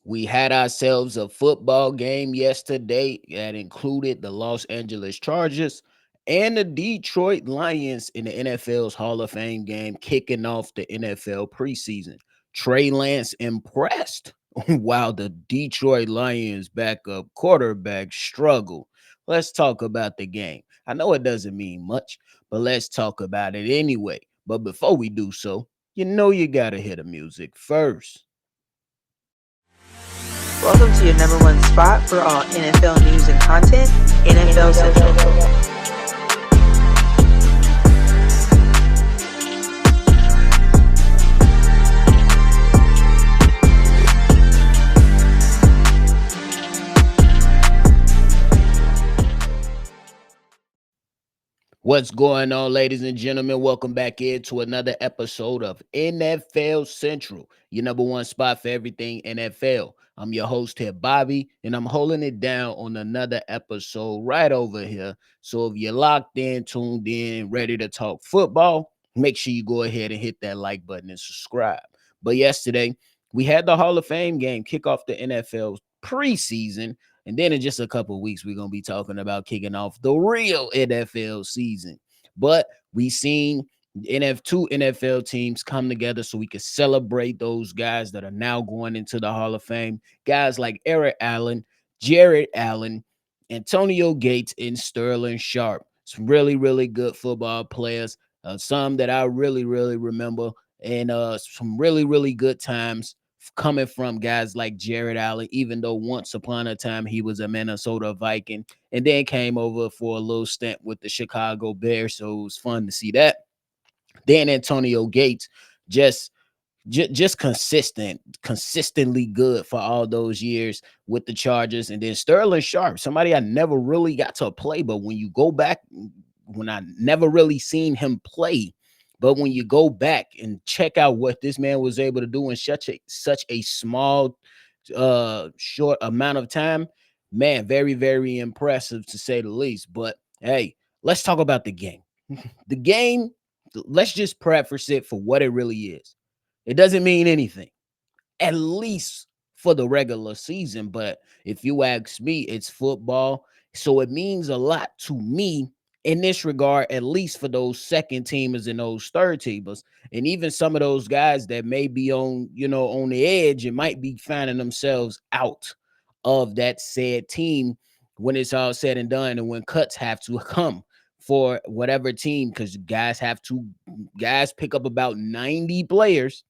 We had ourselves a football game yesterday that included the Los Angeles Chargers and the Detroit Lions in the NFL's Hall of Fame game, kicking off the NFL preseason. Trey Lance impressed while the Detroit Lions backup quarterback struggled. Let's talk about the game. I know it doesn't mean much, but let's talk about it anyway. But before we do so, you know you gotta hear the music first. Welcome to your number one spot for all NFL news and content, NFL Central. What's going on, ladies and gentlemen? Welcome back into another episode of NFL Central, your number one spot for everything NFL. I'm your host here, Bobby, and I'm holding it down on another episode right over here. So if you're locked in, tuned in, ready to talk football, make sure you go ahead and hit that like button and subscribe. But yesterday, we had the Hall of Fame game kick off the NFL preseason. And then in just a couple of weeks, we're gonna be talking about kicking off the real NFL season. But we seen two NFL teams come together so we could celebrate those guys that are now going into the Hall of Fame. Guys like Eric Allen, Jared Allen, Antonio Gates, and Sterling Sharp. Some really, really good football players. Some that I really, really remember, and some really, really good times coming from guys like Jared Allen, even though once upon a time he was a Minnesota Viking and then came over for a little stint with the Chicago Bears. So it was fun to see that. Then Antonio Gates, just just consistently good for all those years with the Chargers. And then Sterling Sharp, somebody I never really got to play, but when you go back, when I never really seen him play, but when you go back and check out what this man was able to do in such a small short amount of time, man, very, very impressive to say the least. But hey, let's talk about the game. The game, let's just preface it for what it really is. It doesn't mean anything, at least for the regular season. But if you ask me, it's football. So it means a lot to me in this regard, at least for those second teamers and those third teamers. And even some of those guys that may be on, on the edge and might be finding themselves out of that said team when it's all said and done and when cuts have to come for whatever team, because guys pick up about 90 players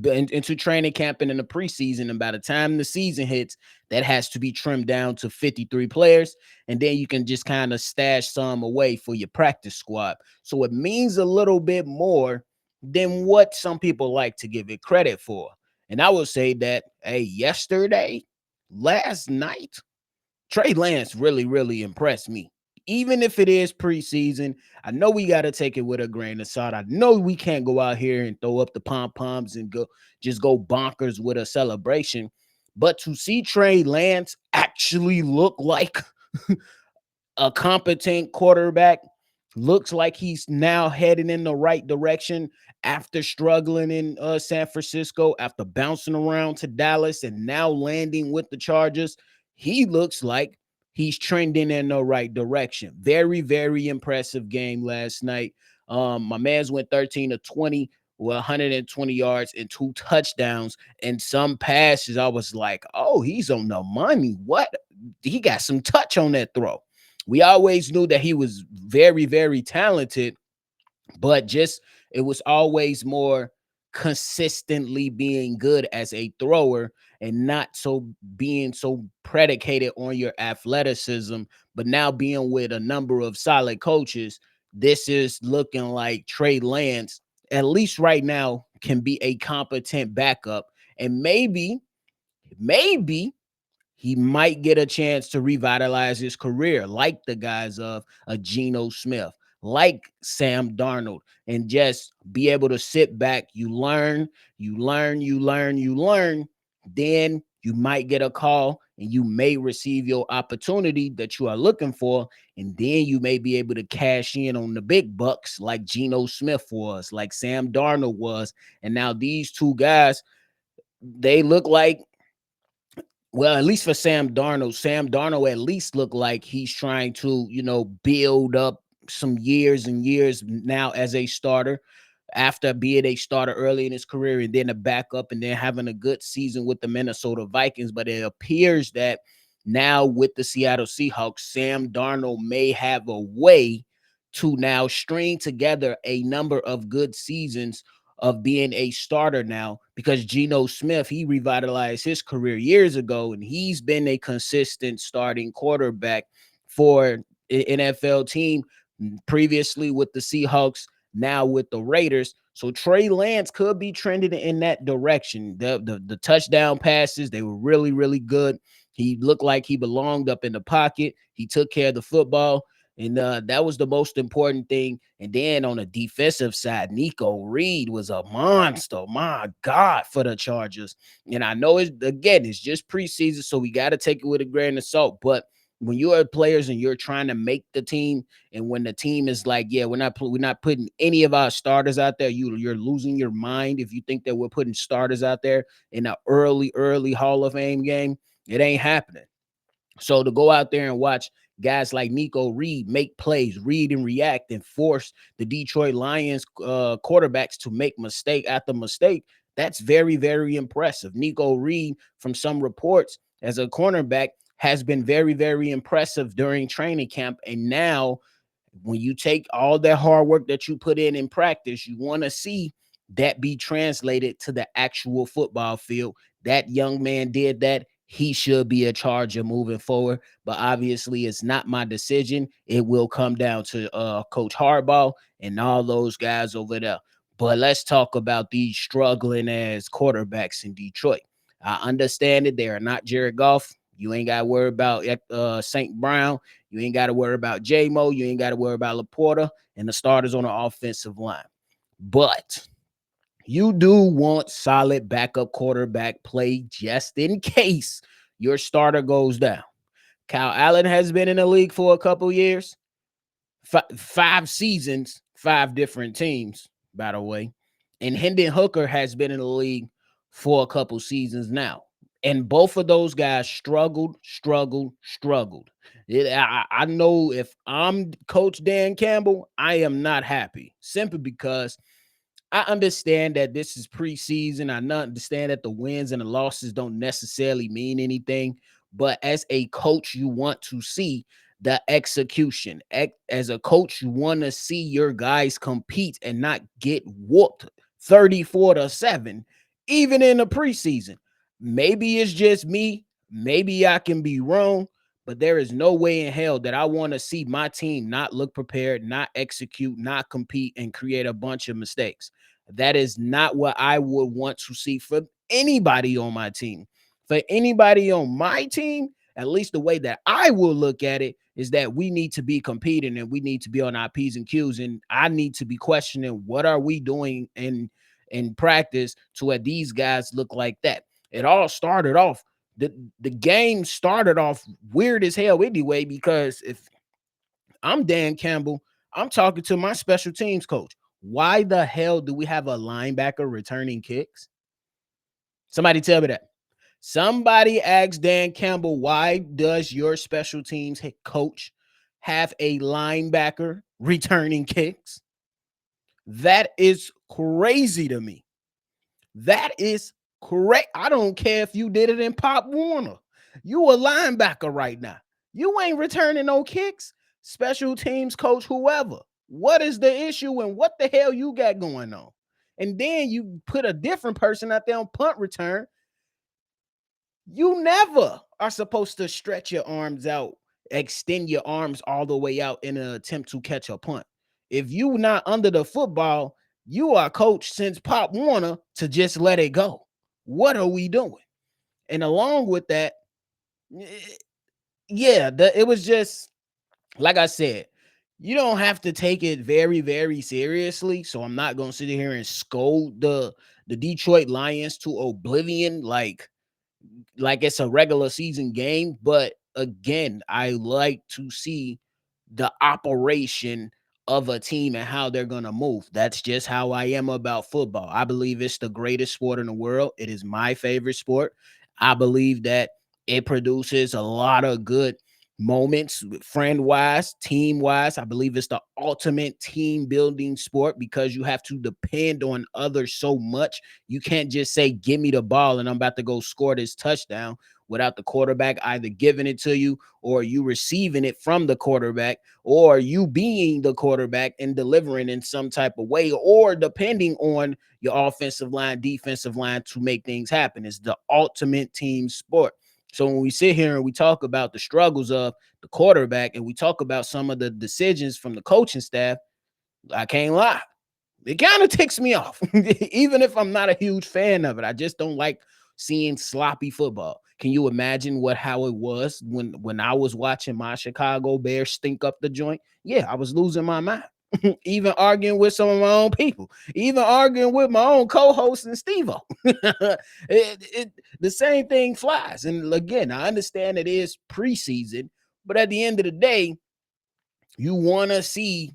into training camp and in the preseason. And by the time the season hits, that has to be trimmed down to 53 players. And then you can just kind of stash some away for your practice squad. So it means a little bit more than what some people like to give it credit for. And I would say that, hey, last night, Trey Lance really, really impressed me. Even if it is preseason, I know we got to take it with a grain of salt. I know we can't go out here and throw up the pom poms and go bonkers with a celebration. But to see Trey Lance actually look like a competent quarterback, looks like he's now heading in the right direction after struggling in San Francisco, after bouncing around to Dallas and now landing with the Chargers. He looks like he's trending in the right direction. Very, very impressive game last night. My man's went 13 to 20 with 120 yards and 2 touchdowns and some passes. I was like, oh, he's on the money. What? He got some touch on that throw. We always knew that he was very, very talented, but just it was always more consistently being good as a thrower and not so being so predicated on your athleticism. But now being with a number of solid coaches, this is looking like Trey Lance, at least right now, can be a competent backup. And maybe he might get a chance to revitalize his career, like the guys of a Geno Smith, like Sam Darnold, and just be able to sit back. You learn. Then you might get a call and you may receive your opportunity that you are looking for. And then you may be able to cash in on the big bucks like Geno Smith was, like Sam Darnold was. And now these two guys, they look like Well, at least for Sam Darnold at least looked like he's trying to, build up some years and years now as a starter after being a starter early in his career and then a backup and then having a good season with the Minnesota Vikings. But it appears that now with the Seattle Seahawks, Sam Darnold may have a way to now string together a number of good seasons of being a starter now, because Geno Smith, he revitalized his career years ago and he's been a consistent starting quarterback for an NFL team previously with the Seahawks, now with the Raiders. So Trey Lance could be trending in that direction. The touchdown passes, they were really, really good. He looked like he belonged up in the pocket. He took care of the football. And that was the most important thing. And then on the defensive side, Nico Reed was a monster. My God, for the Chargers. And I know it's just preseason, so we got to take it with a grain of salt. But when you are players and you're trying to make the team, and when the team is like, yeah, we're not putting any of our starters out there, you're losing your mind if you think that we're putting starters out there in an early Hall of Fame game. It ain't happening. So to go out there and watch guys like Nico Reed make plays, read and react, and force the Detroit Lions quarterbacks to make mistake after mistake, that's very, very impressive. Nico Reed, from some reports, as a cornerback, has been very, very impressive during training camp. And now when you take all that hard work that you put in practice, you want to see that be translated to the actual football field. That young man did that. He should be a Charger moving forward, but obviously it's not my decision. It will come down to Coach Harbaugh and all those guys over there. But let's talk about these struggling as quarterbacks in Detroit. I understand it. They are not Jared Goff. You ain't got to worry about St. Brown. You ain't got to worry about J-Mo. You ain't got to worry about Laporta and the starters on the offensive line. But you do want solid backup quarterback play just in case your starter goes down. Kyle Allen has been in the league for a couple years, five seasons, five different teams, by the way. And Hendon Hooker has been in the league for a couple seasons now. And both of those guys struggled. I know if I'm Coach Dan Campbell, I am not happy simply because I understand that this is preseason. I understand that the wins and the losses don't necessarily mean anything. But as a coach, you want to see the execution. As a coach, you want to see your guys compete and not get whooped 34-7, even in the preseason. Maybe it's just me. Maybe I can be wrong, but there is no way in hell that I want to see my team not look prepared, not execute, not compete, and create a bunch of mistakes. That is not what I would want to see for anybody on my team. For anybody on my team, at least the way that I will look at it is that we need to be competing and we need to be on our P's and Q's. And I need to be questioning what are we doing in practice to where these guys look like that. It all started off. The game started off weird as hell anyway, because if I'm Dan Campbell, I'm talking to my special teams coach. Why the hell do we have a linebacker returning kicks? Somebody tell me that. Somebody asked Dan Campbell, why does your special teams coach have a linebacker returning kicks? That is crazy to me. That is correct. I don't care if you did it in Pop Warner. You a linebacker right now. You ain't returning no kicks. Special teams coach, whoever. What is the issue and what the hell you got going on? And then you put a different person out there on punt return. You never are supposed to stretch your arms out, extend your arms all the way out in an attempt to catch a punt. If you not under the football, you are coached since Pop Warner to just let it go. What are we doing? And along with that, yeah, it was just like I said, you don't have to take it very, very seriously. So I'm not gonna sit here and scold the Detroit Lions to oblivion like it's a regular season game. But again, I like to see the operation of a team and how they're going to move. That's just how I am about football. I believe it's the greatest sport in the world. It is my favorite sport. I believe that It produces a lot of good moments, friend wise, team wise. I believe it's the ultimate team building sport because you have to depend on others so much. You can't just say, "Give me the ball and I'm about to go score this touchdown," without the quarterback either giving it to you or you receiving it from the quarterback or you being the quarterback and delivering in some type of way or depending on your offensive line, defensive line to make things happen. It's the ultimate team sport. So when we sit here and we talk about the struggles of the quarterback and we talk about some of the decisions from the coaching staff, I can't lie. It kind of ticks me off. Even if I'm not a huge fan of it. I just don't like seeing sloppy football. Can you imagine how it was when I was watching my Chicago Bears stink up the joint? Yeah, I was losing my mind. Even arguing with some of my own people, even arguing with my own co-host and Steve-O. The same thing flies. And again, I understand it is preseason, but at the end of the day, you want to see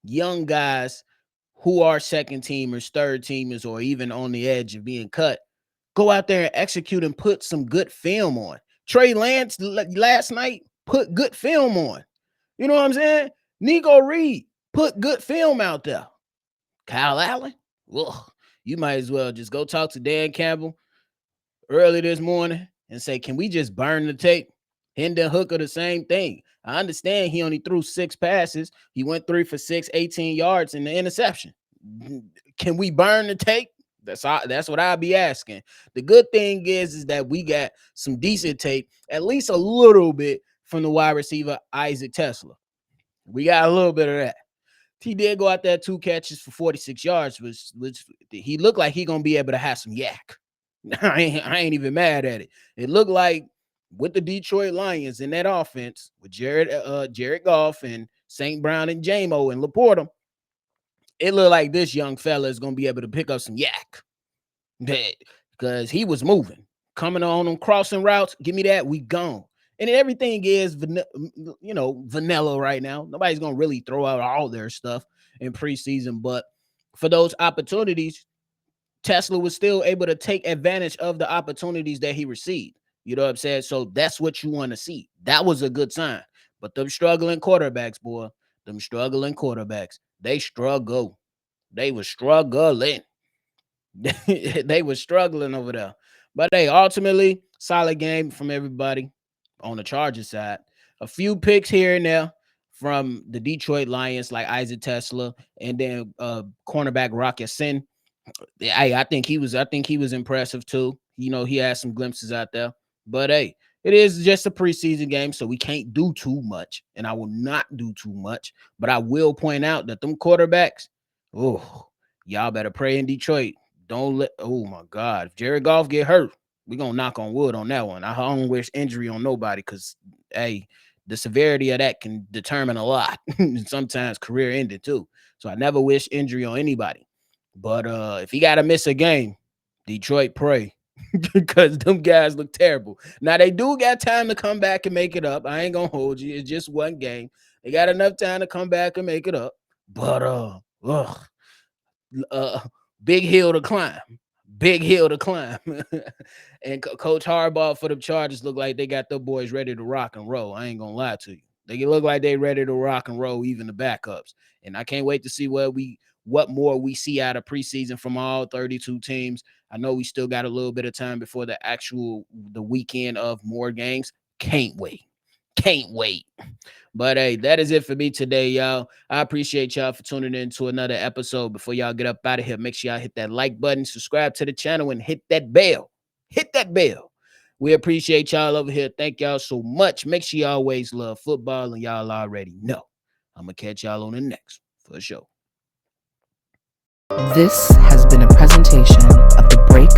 young guys who are second teamers, third teamers, or even on the edge of being cut, go out there and execute and put some good film on. Trey Lance last night put good film on. You know what I'm saying? Nico Reed put good film out there. Kyle Allen, ugh, you might as well just go talk to Dan Campbell early this morning and say, can we just burn the tape? Hendon Hooker, the same thing. I understand he only threw 6 passes. He went 3 for 6, 18 yards in the interception. Can we burn the tape? That's what I'll be asking. The good thing is that we got some decent tape, at least a little bit from the wide receiver Isaac Tesla. We got a little bit of that. He did go out there 2 catches for 46 yards, which he looked like he gonna be able to have some yak. I ain't even mad at it. It looked like with the Detroit Lions in that offense with Jared Goff and St. Brown and Jamo and Laporta, it looked like this young fella is gonna be able to pick up some yak because he was moving, coming on them crossing routes. Give me that, we gone. And everything is vanilla right now. Nobody's gonna really throw out all their stuff in preseason, but for those opportunities, Tesla was still able to take advantage of the opportunities that he received. You know what I'm saying? So that's what you want to see. That was a good sign. But them struggling quarterbacks, boy, they struggle. They were struggling. They were struggling over there. But hey, ultimately, solid game from everybody on the Chargers side. A few picks here and there from the Detroit Lions, like Isaac Tesla, and then cornerback Rock Sin. Hey, I think he was impressive too. You know, he had some glimpses out there. But hey, it is just a preseason game, so we can't do too much. And I will not do too much. But I will point out that them quarterbacks, oh, y'all better pray in Detroit. Don't let oh my God. If Jared Goff get hurt, we're gonna knock on wood on that one. I don't wish injury on nobody because hey, the severity of that can determine a lot. Sometimes career ending too. So I never wish injury on anybody. But if he got to miss a game, Detroit pray because them guys look terrible. Now they do got time to come back and make it up. I ain't gonna hold you. It's just one game. They got enough time to come back and make it up. But uh, big hill to climb. Big hill to climb. And Coach Harbaugh for the Chargers look like they got their boys ready to rock and roll. I ain't gonna lie to you. They look like they ready to rock and roll, even the backups. And I can't wait to see what more we see out of preseason from all 32 teams. I know we still got a little bit of time before the weekend of more games. Can't wait. Can't wait. But hey, that is it for me today, y'all. I appreciate y'all for tuning in to another episode. Before y'all get up out of here, make sure y'all hit that like button, subscribe to the channel, and hit that bell. Hit that bell. We appreciate y'all over here. Thank y'all so much. Make sure you always love football, and y'all already know. I'm going to catch y'all on the next for sure. This has been a presentation of the Break